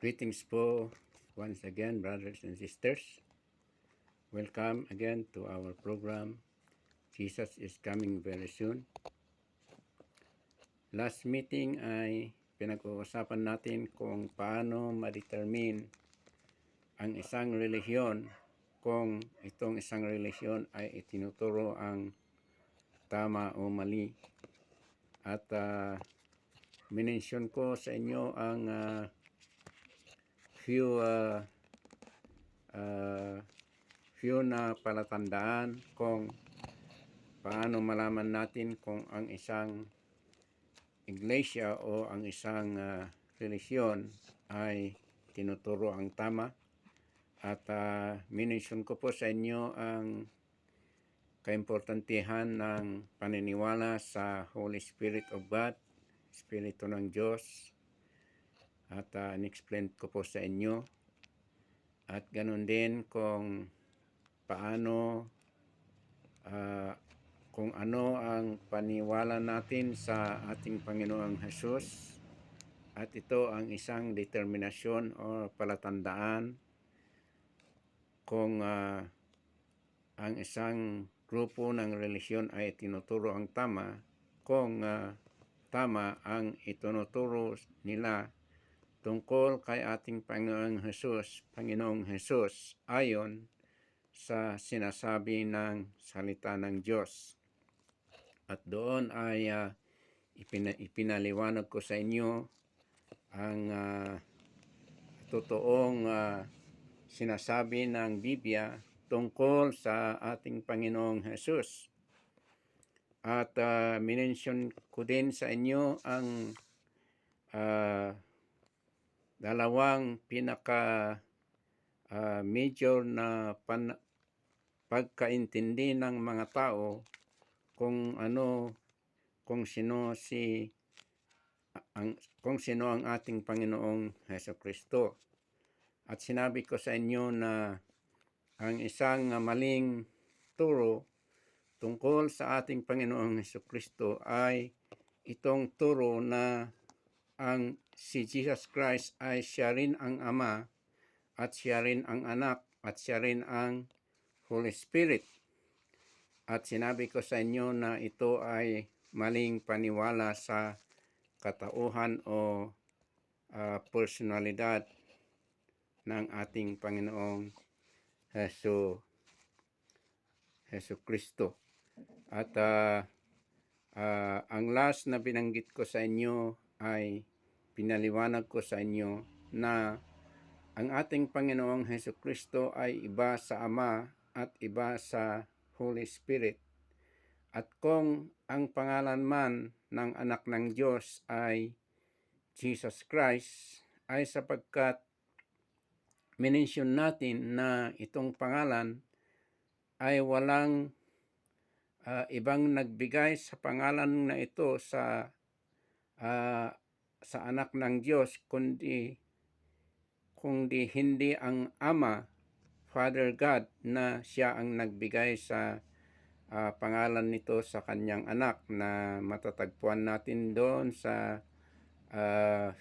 Greetings po once again, brothers and sisters. Welcome again to our program. Jesus is coming very soon. Last meeting ay pinag-uusapan natin kung paano ma-determine ang isang relihiyon kung itong isang relihiyon ay itinuturo ang tama o mali. At minensyon ko sa inyo ang few na palatandaan kung paano malaman natin kung ang isang iglesia o ang isang relihiyon ay tinuturo ang tama. At minensyon ko po sa inyo ang kaimportantihan ng paniniwala sa Holy Spirit of God, Espiritu ng Diyos. At in-explain ko po sa inyo. At ganun din kung paano, kung ano ang paniwala natin sa ating Panginoong Hesus. At ito ang isang determinasyon o palatandaan kung ang isang grupo ng relihiyon ay tinuturo ang tama, kung tama ang itinuturo nila tungkol kay ating Panginoong Hesus ayon sa sinasabi ng salita ng Diyos. At doon ay ipinaliwanag ko sa inyo ang totoong sinasabi ng Biblia tungkol sa ating Panginoong Hesus. At minensyon ko din sa inyo ang dalawang pinaka major na pagkaintindi ng mga tao kung sino ang ating Panginoong Hesukristo. At sinabi ko sa inyo na ang isang maling turo tungkol sa ating Panginoong Hesukristo ay itong turo na si Jesus Christ ay siya rin ang Ama at siya rin ang Anak at siya rin ang Holy Spirit. At sinabi ko sa inyo na ito ay maling paniwala sa katauhan o personalidad ng ating Panginoong Hesukristo. At ang last na binanggit ko sa inyo ay pinaliwanag ko sa inyo na ang ating Panginoong Hesukristo ay iba sa Ama at iba sa Holy Spirit. At kung ang pangalan man ng anak ng Diyos ay Jesus Christ, ay sapagkat minensyon natin na itong pangalan ay walang ibang nagbigay sa pangalan na ito sa anak ng Diyos kundi hindi ang Ama, Father God, na siya ang nagbigay sa pangalan nito sa kanyang anak, na matatagpuan natin doon sa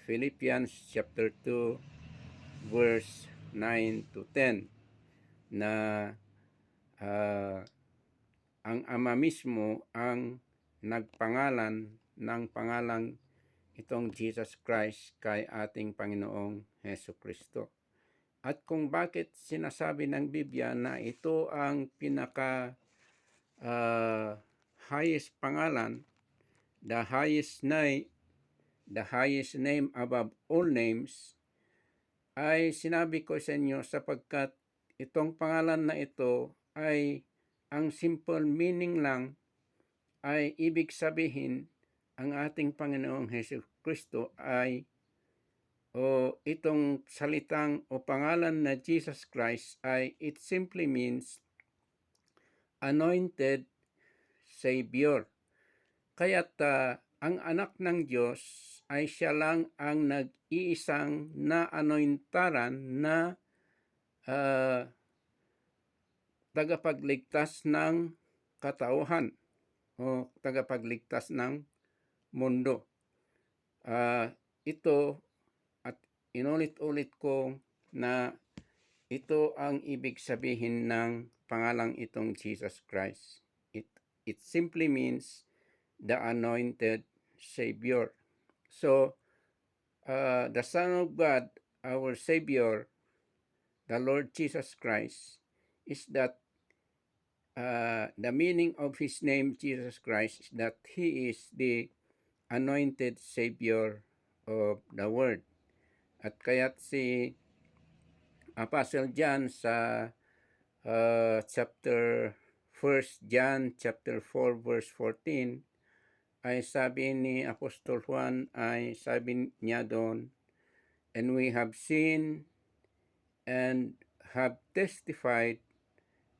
Philippians chapter 2 verse 9 to 10 na ang Ama mismo ang nagpangalan ng pangalang itong Jesus Christ kay ating Panginoong Hesukristo. At kung bakit sinasabi ng Biblia na ito ang pinaka highest pangalan, the highest name above all names, ay sinabi ko sa inyo sapagkat itong pangalan na ito ay ang simple meaning lang ay ibig sabihin ang ating Panginoong Hesukristo ay itong salitang o pangalan na Jesus Christ ay it simply means anointed Savior. Kaya't ang anak ng Diyos ay siya lang ang nag-iisang na-anointaran na tagapagligtas ng katauhan o tagapagligtas ng mundo. Ito at inulit-ulit ko na ito ang ibig sabihin ng pangalang itong Jesus Christ. It simply means the anointed Savior. So, the Son of God, our Savior, the Lord Jesus Christ, is that the meaning of His name, Jesus Christ, is that He is the anointed Savior of the world. At kaya't si Apostle John sa chapter 1 John chapter 4 verse 14 ay sabi ni Apostol Juan, ay sabi niya doon, and we have seen and have testified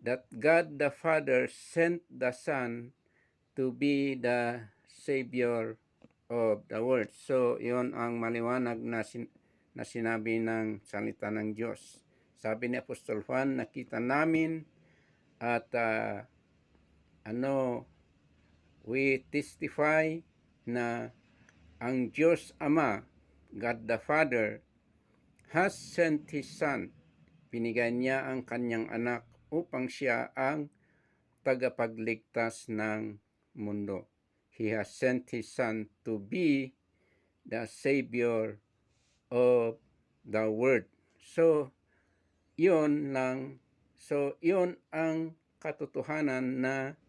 that God the Father sent the Son to be the Savior of the world. So, yon ang maliwanag na sinabi ng salita ng Diyos. Sabi ni Apostol Juan, nakita namin at we testify na ang Diyos Ama, God the Father, has sent His Son. Binigay niya ang kanyang anak upang siya ang tagapagligtas ng mundo. He has sent His Son to be the Savior of the world. So, yun lang. So, yun ang katotohanan na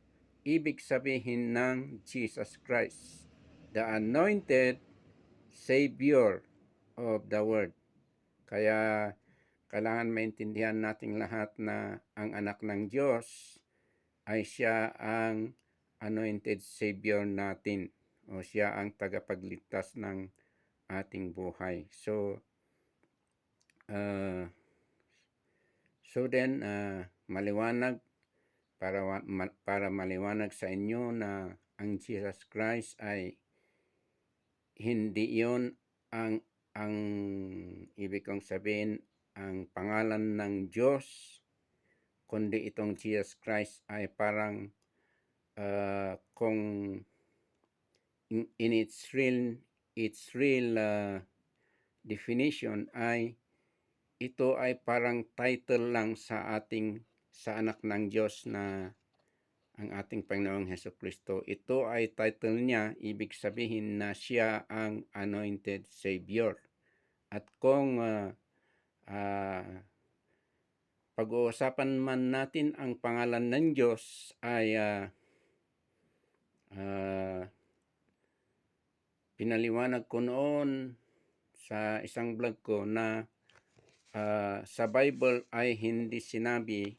ibig sabihin ng Jesus Christ, the anointed Savior of the world. Kaya, kailangan maintindihan nating lahat na ang anak ng Diyos ay siya ang anointed Savior natin, o siya ang tagapagligtas ng ating buhay. So then maliwanag para maliwanag sa inyo na ang Jesus Christ ay hindi yon ang ibig kong sabihin ang pangalan ng Diyos, kundi itong Jesus Christ ay parang kung in its real definition ay ito ay parang title lang sa anak ng Diyos na ang ating Panginoong Hesukristo. Ito ay title niya, ibig sabihin na siya ang anointed Savior. At kung pag-uusapan man natin ang pangalan ng Diyos ay pinaliwanag ko noon sa isang vlog ko na sa Bible ay hindi sinabi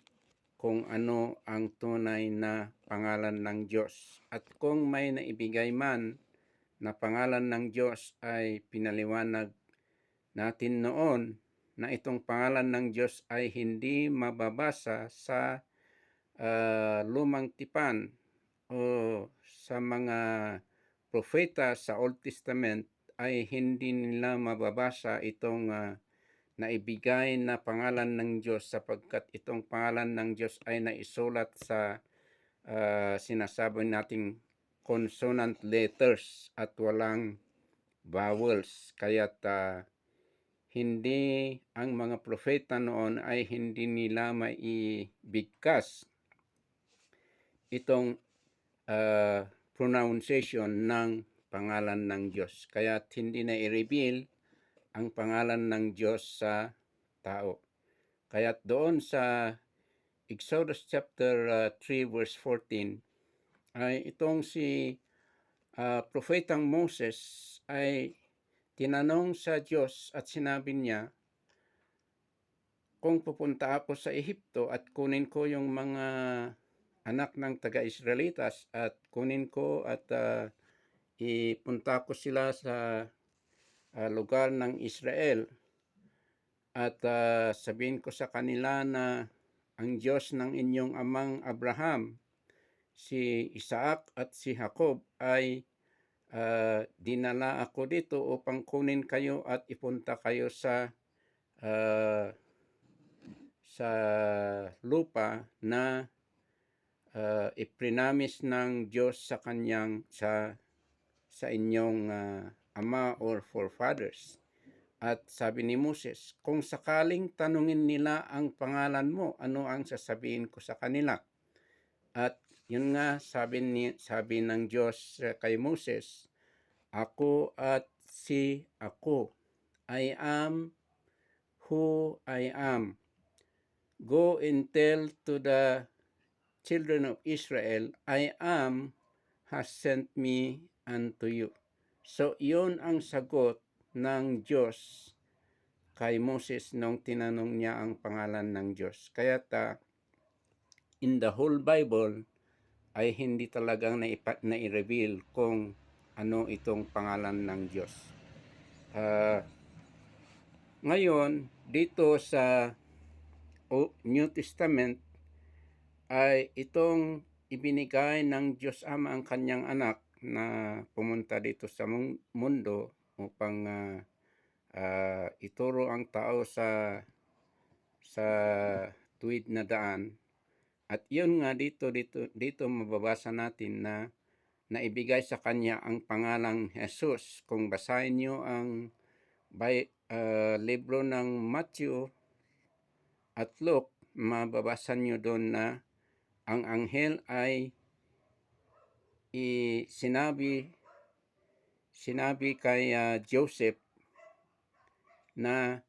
kung ano ang tunay na pangalan ng Diyos. At kung may naibigay man na pangalan ng Diyos ay pinaliwanag natin noon na itong pangalan ng Diyos ay hindi mababasa sa lumang tipan o sa mga propeta sa Old Testament ay hindi nila mababasa itong naibigay na pangalan ng Diyos, sapagkat itong pangalan ng Diyos ay naisulat sa sinasabi nating consonant letters at walang vowels. Kaya't hindi ang mga propeta noon ay hindi nila maibigkas itong pronunciation ng pangalan ng Diyos. Kaya't hindi na i-reveal ang pangalan ng Diyos sa tao. Kaya't doon sa Exodus chapter 3 verse 14 ay itong si Propetang Moses ay tinanong sa Diyos at sinabi niya, kung pupunta ako sa Ehipto at kunin ko yung mga anak ng taga-Israelitas at kunin ko at ipunta ko sila sa lugar ng Israel at sabihin ko sa kanila na ang Diyos ng inyong amang Abraham, si Isaac at si Jacob ay dinala ako dito upang kunin kayo at ipunta kayo sa lupa na iprinamis ng Diyos sa kanyang sa inyong ama or forefathers. At sabi ni Moses, kung sakaling tanungin nila ang pangalan mo, ano ang sasabihin ko sa kanila? At yun nga, sabi ng Diyos kay Moses, ako at si ako, I am who I am. Go and tell to the children of Israel, I am has sent me unto you. So, yun ang sagot ng Diyos kay Moses nung tinanong niya ang pangalan ng Diyos. Kaya in the whole Bible ay hindi talagang nai-reveal kung ano itong pangalan ng Diyos. Ngayon, dito sa New Testament ay itong ibinigay ng Diyos Ama ang kanyang anak na pumunta dito sa mundo upang ituro ang tao sa tuwid na daan. At yun nga dito mababasa natin na naibigay sa kanya ang pangalang Jesus. Kung basahin niyo ang libro ng Matthew at Luke, mababasa niyo doon na ang anghel ay sinabi kay Joseph na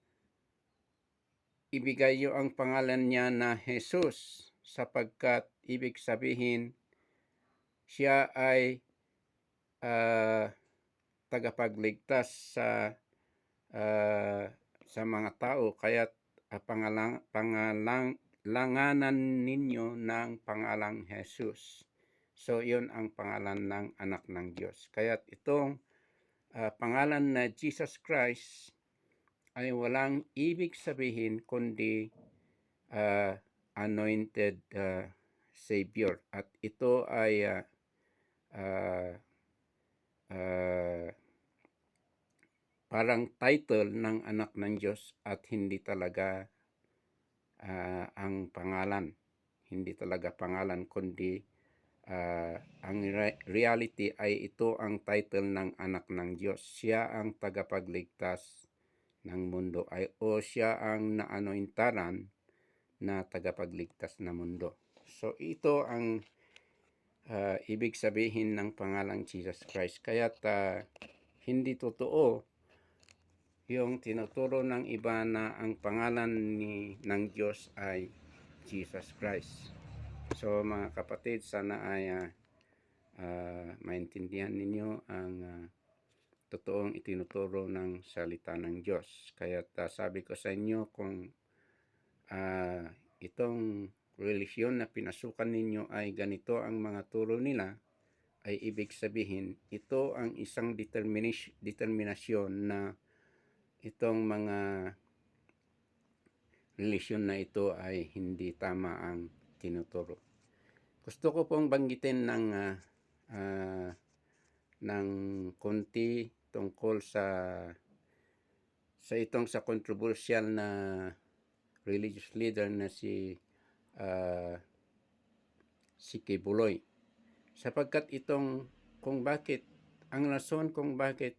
ibigay niyo ang pangalan niya na Jesus sapagkat ibig sabihin siya ay tagapagligtas sa mga tao, kaya't pangalanganan ninyo ng pangalang Jesus. So, yun ang pangalan ng anak ng Diyos. Kaya't itong pangalan na Jesus Christ ay walang ibig sabihin kundi anointed Savior. At ito ay parang title ng anak ng Diyos at hindi talaga ang pangalan. Hindi talaga pangalan kundi ang reality ay ito ang title ng anak ng Diyos. Siya ang tagapagligtas ng mundo o siya ang naanointaran na tagapagligtas ng mundo. So ito ang ibig sabihin ng pangalang Jesus Christ. Kaya hindi totoo yung tinuturo ng iba na ang pangalan ng Diyos ay Jesus Christ. So mga kapatid, sana ay maintindihan ninyo ang totoong itinuturo ng salita ng Diyos. Kaya sabi ko sa inyo, kung itong relihiyon na pinasukan ninyo ay ganito ang mga turo nila, ay ibig sabihin ito ang isang determinasyon na itong mga relisyon na ito ay hindi tama ang tinuturo. Gusto ko pong banggitin ng konti tungkol sa controversial na religious leader na si Kibuloy. Sapagkat kung bakit, ang rason kung bakit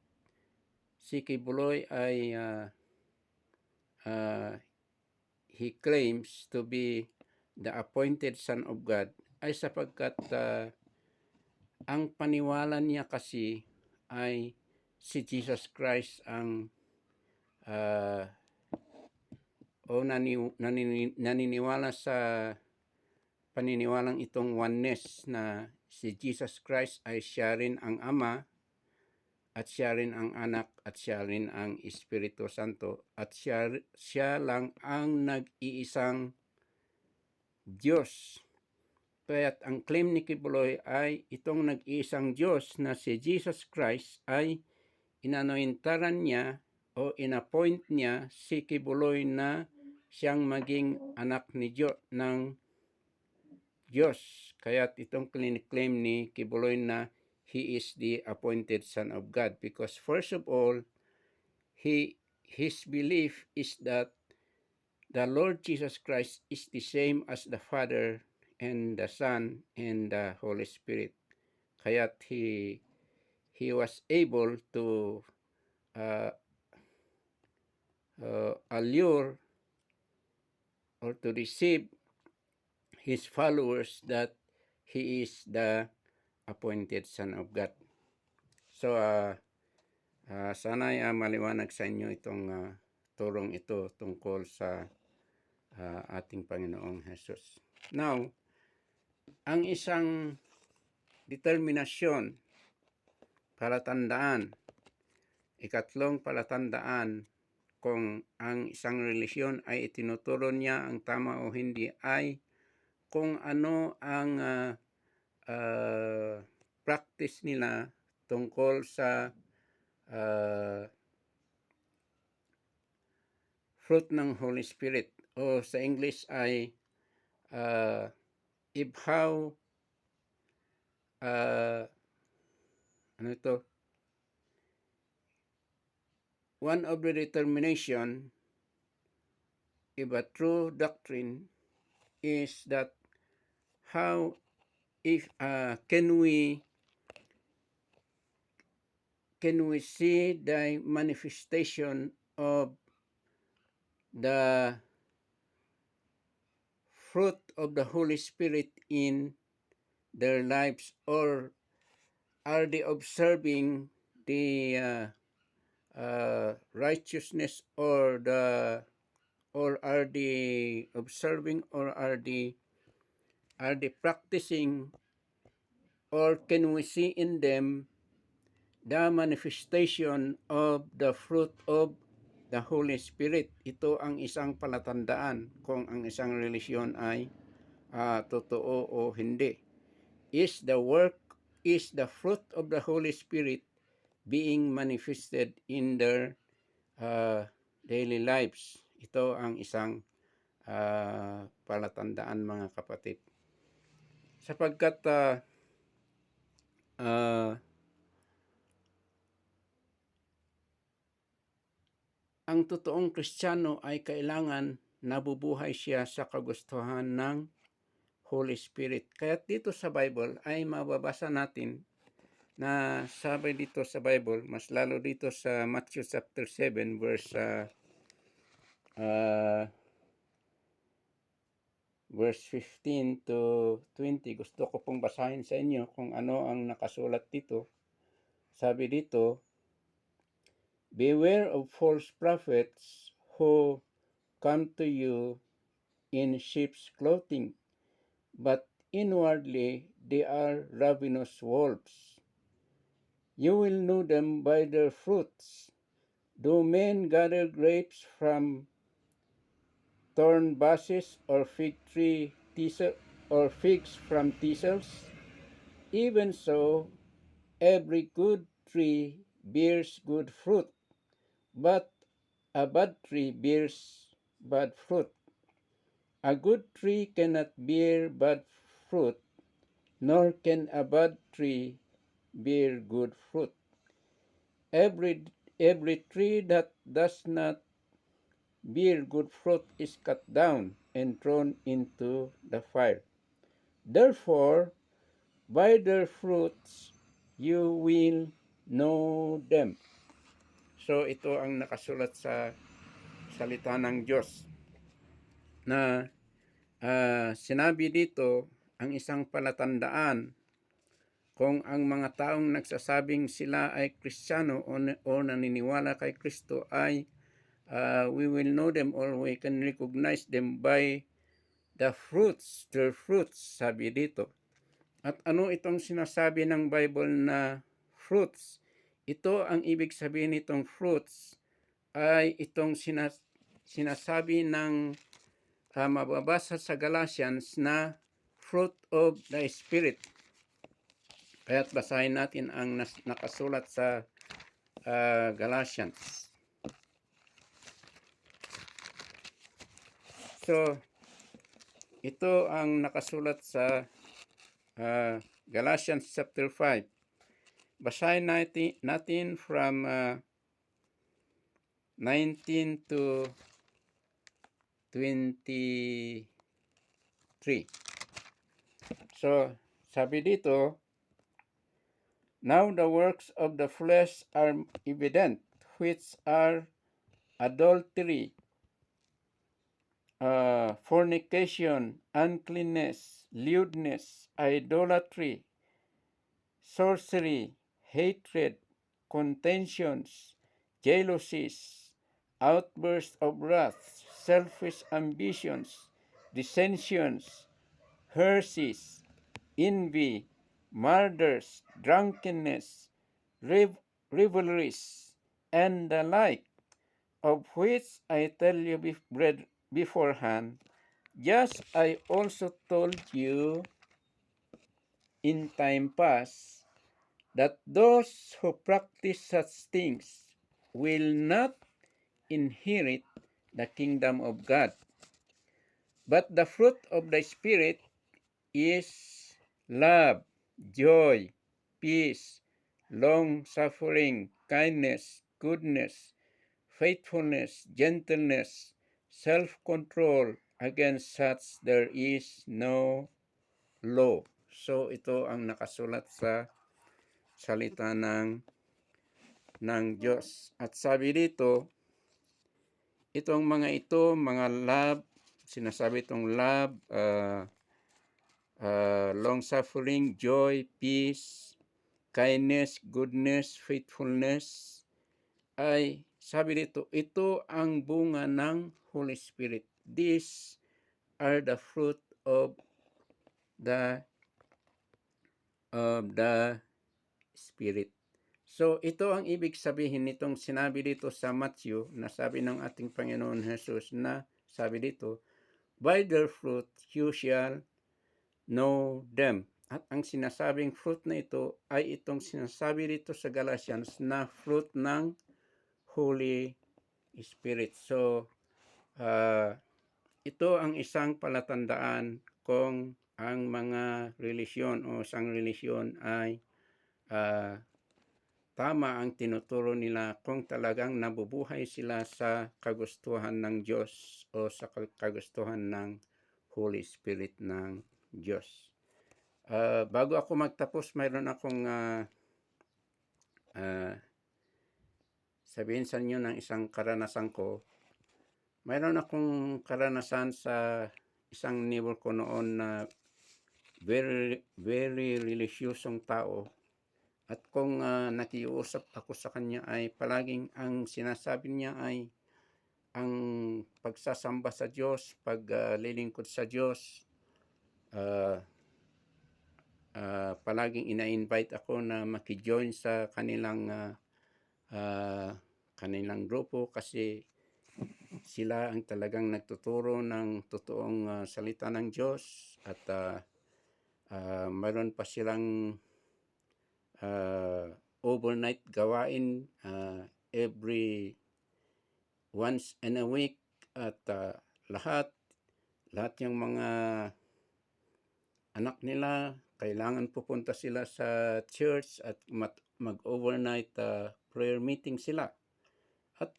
si Kibuloy ay he claims to be the appointed Son of God ay sapagkat ang paniwala niya kasi ay si Jesus Christ ang naniniwala sa paniniwalang itong oneness na si Jesus Christ ay siya rin ang Ama at siya rin ang Anak at siya rin ang Espiritu Santo at siya lang ang nag-iisang Diyos. Kaya't ang claim ni Kibuloy ay itong nag-iisang Diyos na si Jesus Christ ay inanointaran niya o inappoint niya si Kibuloy na siyang maging anak ni ng Diyos. Kaya't itong claim ni Kibuloy na he is the appointed Son of God, because first of all, his belief is that the Lord Jesus Christ is the same as the Father and the Son and the Holy Spirit. Kaya't he was able to allure or to deceive his followers that he is the appointed Son of God. So, sana'y maliwanag sa inyo itong turong ito tungkol sa ating Panginoong Jesus. Now, ang isang determinasyon, palatandaan, ikatlong palatandaan kung ang isang relihiyon ay itinuturo niya ang tama o hindi ay kung ano ang practice nila tungkol sa fruit ng Holy Spirit, o sa English ay if how ano ito, one of the determination if a true doctrine is that how if can we see the manifestation of the fruit of the Holy Spirit in their lives, or are they observing the righteousness, or are they observing, or are they practicing, or can we see in them the manifestation of the fruit of the Holy Spirit? Ito ang isang palatandaan kung ang isang relihiyon ay totoo o hindi. Is the fruit of the Holy Spirit being manifested in their daily lives? Ito ang isang palatandaan, mga kapatid. Sapagkat ang totoong Kristiyano ay kailangan nabubuhay siya sa kagustuhan ng Holy Spirit. Kaya dito sa Bible ay mababasa natin na sabi dito sa Bible, mas lalo dito sa Matthew chapter 7 verse 15 to 20. Gusto ko pong basahin sa inyo kung ano ang nakasulat dito. Sabi dito, beware of false prophets who come to you in sheep's clothing, but inwardly they are ravenous wolves. You will know them by their fruits. Do men gather grapes from thorn bushes, or or figs from thistles? Even so, every good tree bears good fruit, but a bad tree bears bad fruit. A good tree cannot bear bad fruit, nor can a bad tree bear good fruit. Every tree that does not bear good fruit is cut down and thrown into the fire. Therefore, by their fruits you will know them. So ito ang nakasulat sa salita ng Diyos, na sinabi dito ang isang palatandaan kung ang mga taong nagsasabing sila ay Kristiyano o naniniwala kay Kristo ay we will know them, or we can recognize them by the fruits, their fruits, sabi dito. At ano itong sinasabi ng Bible na fruits? Ito, ang ibig sabihin nitong fruits ay itong sinasabi ng mababasa sa Galatians na fruit of the Spirit. Kaya't basahin natin ang nakasulat sa Galatians. So, ito ang nakasulat sa Galatians chapter 5. Basahin natin from 19 to 23. So, sabi dito, now the works of the flesh are evident, which are adultery, fornication, uncleanness, lewdness, idolatry, sorcery, hatred, contentions, jealousies, outbursts of wrath, selfish ambitions, dissensions, heresies, envy, murders, drunkenness, rivalries, and the like, of which I tell you beforehand, just I also told you in time past, that those who practice such things will not inherit the kingdom of God. But the fruit of the Spirit is love, joy, peace, long-suffering, kindness, goodness, faithfulness, gentleness, self-control. Against such there is no law. So ito ang nakasulat sa salita ng Diyos. At sabi dito, itong mga ito, mga love, sinasabi itong love, long-suffering, joy, peace, kindness, goodness, faithfulness, ay sabi dito, ito ang bunga ng Holy Spirit. These are the fruit of the Spirit. So ito ang ibig sabihin nitong sinabi dito sa Matthew, na sabi ng ating Panginoon Jesus, na sabi dito, by their fruit you shall know them. At ang sinasabing fruit na ito ay itong sinasabi dito sa Galatians na fruit ng Holy Spirit. So, ito ang isang palatandaan kung ang mga relisyon o isang relisyon ay tama ang tinuturo nila, kung talagang nabubuhay sila sa kagustuhan ng Diyos o sa kagustuhan ng Holy Spirit ng Diyos. Bago ako magtapos, mayroon akong sabihin sa inyo ng isang karanasan ko. Mayroon akong karanasan sa isang neighbor ko noon na very religious tao. At kung nakiusap ako sa kanya, ay palaging ang sinasabi niya ay ang pagsasamba sa Diyos, paglilingkod sa Diyos. Palaging ina-invite ako na maki-join sa kanilang grupo, kasi sila ang talagang nagtuturo ng totoong salita ng Diyos. At mayroon pa silang overnight gawain every once in a week. At lahat yung mga anak nila, kailangan pupunta sila sa church at mag-overnight prayer meeting sila. At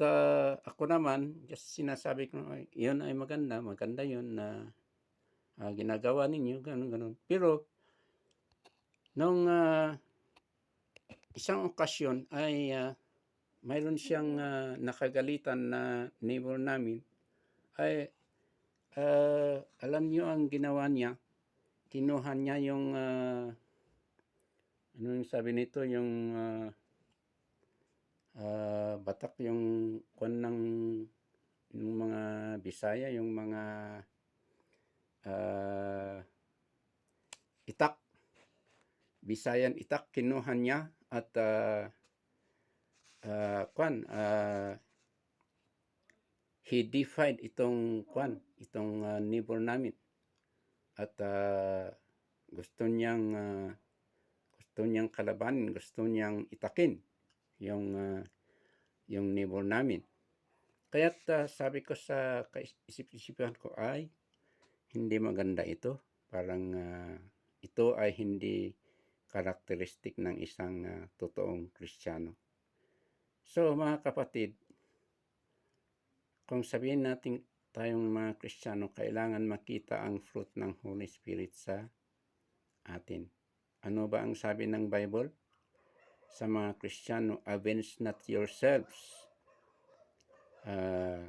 ako naman, just sinasabi ko, yun ay maganda yun na ginagawa ninyo, ganun. Pero, nung isang okasyon ay mayroon siyang nakagalitan na neighbor namin. Ay, alam niyo ang ginawa niya? Kinuha niya yung ano yung sabi nito, yung batak, yung kwan ng yung mga Bisaya, yung mga itak, Bisayan itak, kinuha niya at he defied itong neighbor namin. At gusto niyang kalabanin, gusto niyang itakin yung neighbor namin. Kaya't sabi ko sa isip-isipan ko, ay hindi maganda ito. Parang ito ay hindi karakteristik ng isang totoong Kristiyano. So mga kapatid, kung sabihin natin tayong mga Kristiyano, kailangan makita ang fruit ng Holy Spirit sa atin. Ano ba ang sabi ng Bible? Sa mga Kristiyano, avenge not yourselves, uh,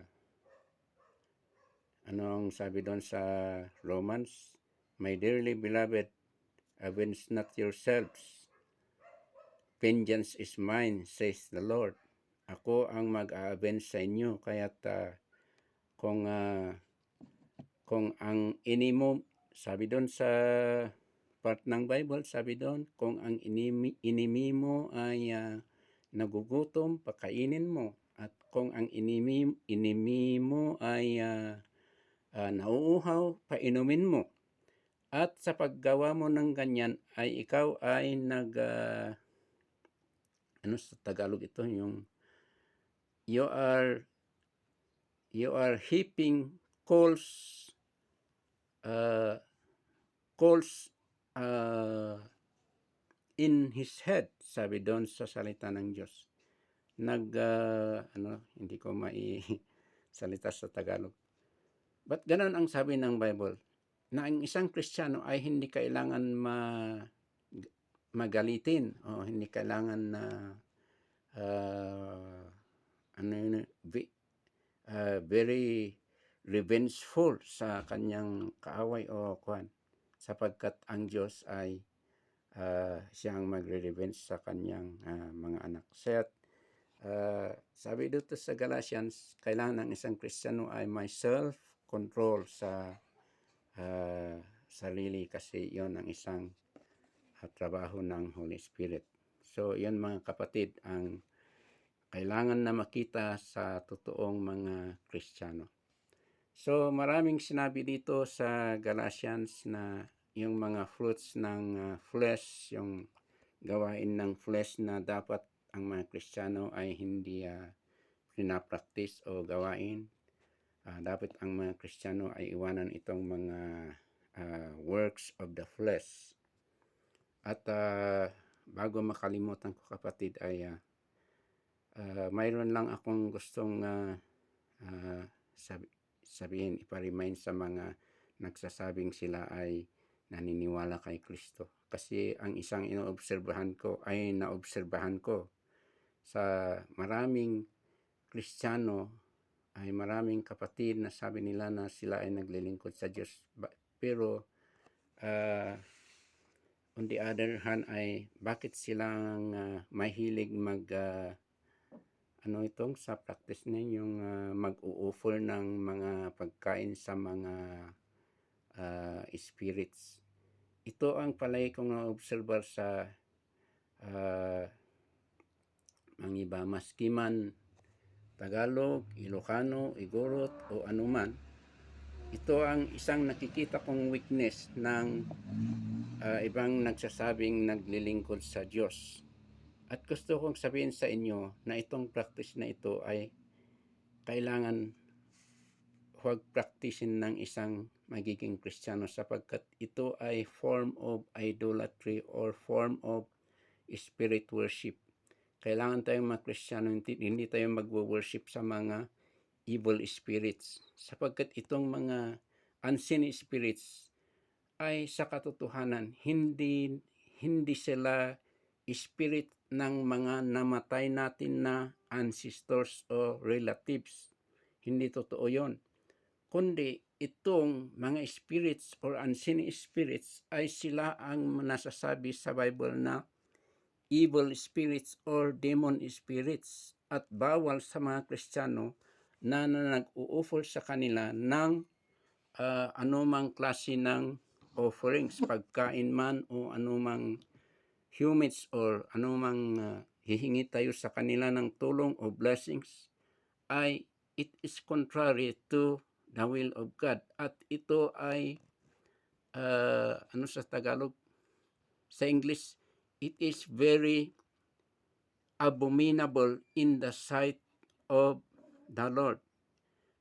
ano ang sabi doon sa Romans? My dearly beloved, avenge not yourselves. Vengeance is mine, says the Lord. Ako ang mag-a-avenge sa inyo. Kaya't kung ang inimo, sabi doon sa part ng Bible, sabi doon, kung ang inimi mo ay nagugutom, pakainin mo. At kung ang inimi mo ay nauuhaw, painumin mo. At sa paggawa mo ng ganyan ay ikaw ay ano sa Tagalog ito, yung you are heaping coals coals in his head, sabi doon sa salita ng Diyos. Hindi ko salita sa Tagalog. But ganun ang sabi ng Bible, na ang isang Kristiyano ay hindi kailangan magalitin o hindi kailangan na very revengeful sa kanyang kaaway o kwan, sapagkat ang Diyos ay siyang magre-revenge sa kanyang mga anak. Sabi dito sa Galatians, kailangan ng isang Kristiyano ay may self-control sa sarili, kasi yon ang isang trabaho ng Holy Spirit. So, yan mga kapatid, ang kailangan na makita sa totoong mga Kristiyano. So, maraming sinabi dito sa Galatians na yung mga fruits ng flesh, yung gawain ng flesh na dapat ang mga Kristiyano ay hindi pinapractice o gawain. Dapat ang mga Kristiyano ay iwanan itong mga works of the flesh. At bago makalimutan ko kapatid ay mayroon lang akong gustong sabihin, ipa-remind sa mga nagsasabing sila ay naniniwala kay Kristo. Kasi ang isang naobserbahan ko sa maraming Kristiyano ay maraming kapatid na sabi nila na sila ay naglilingkod sa Diyos. Pero on the other hand ay bakit silang mahilig sa practice na yung mag-o-offer ng mga pagkain sa mga spirits. Ito ang palagi kong na-observe sa mga iba, maski man Tagalog, Ilocano, Igorot o anuman. Ito ang isang nakikita kong weakness ng ibang nagsasabing naglilingkod sa Diyos. At gusto kong sabihin sa inyo na itong practice na ito ay kailangan huwag practicein ng isang magiging Kristiyano, sapagkat ito ay form of idolatry or form of spirit worship. Kailangan tayong mga Kristiyano, hindi tayo mag-worship sa mga evil spirits, sapagkat itong mga unseen spirits ay sa katotohanan hindi sila spirit ng mga namatay natin na ancestors o relatives. Hindi totoo yon. Kundi itong mga spirits or unseen spirits ay sila ang nasasabi sa Bible na evil spirits or demon spirits, at bawal sa mga Kristiyano na nag-o-offer sa kanila ng anumang klase ng offerings, pagkain man o anumang humans or anumang hihingi tayo sa kanila ng tulong o blessings, ay it is contrary to the will of God. At ito ay sa Tagalog, sa English, it is very abominable in the sight of the Lord.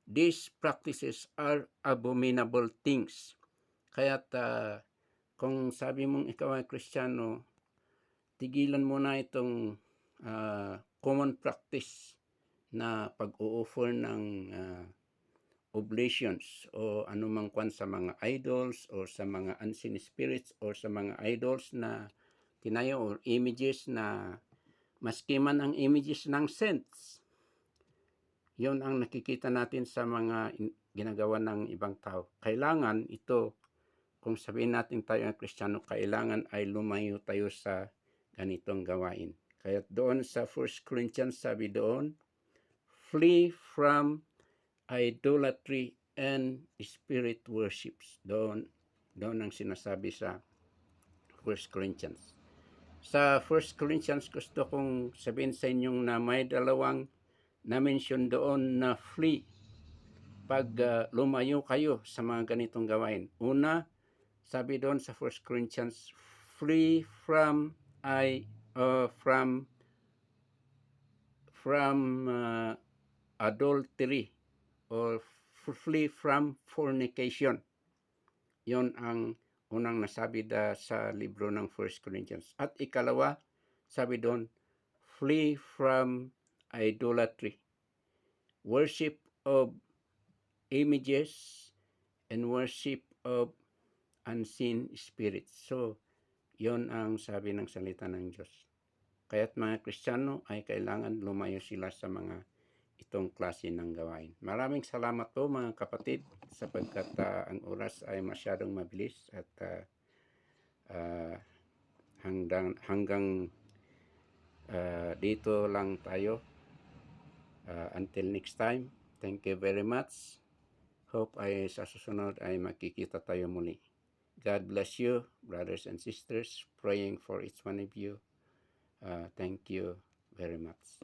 These practices are abominable things. Kaya't kung sabi mong ikaw ay Kristiyano, tigilan mo na itong common practice na pag-o-offer ng oblations o anumang kwan sa mga idols or sa mga unseen spirits or sa mga idols na tinayo or images na maski man ang images ng saints, Yun ang nakikita natin sa mga ginagawa ng ibang tao. Kailangan ito, kung sabihin natin tayo ang Kristiyano, kailangan ay lumayo tayo sa ganitong gawain. Kaya doon sa 1 Corinthians sabi doon, flee from idolatry and spirit worships. Doon ang sinasabi sa 1 Corinthians. Sa 1 Corinthians gusto kong sabihin sa inyong na may dalawang na-mention doon na flee pag lumayo kayo sa mga ganitong gawain. Una, sabi doon sa 1 Corinthians, flee from adultery or flee from fornication. Yon ang unang nasabi sa libro ng 1 Corinthians. At ikalawa, sabi doon, flee from idolatry, worship of images, and worship of unseen spirits. So, yon ang sabi ng salita ng Diyos. Kaya't mga Kristiyano ay kailangan lumayo sila sa mga itong klase ng gawain. Maraming salamat po mga kapatid sapagkat ang oras ay masyadong mabilis at hanggang dito lang tayo. Until next time, thank you very much. Hope ay sa susunod ay makikita tayo muli. God bless you, brothers and sisters, praying for each one of you. Thank you very much.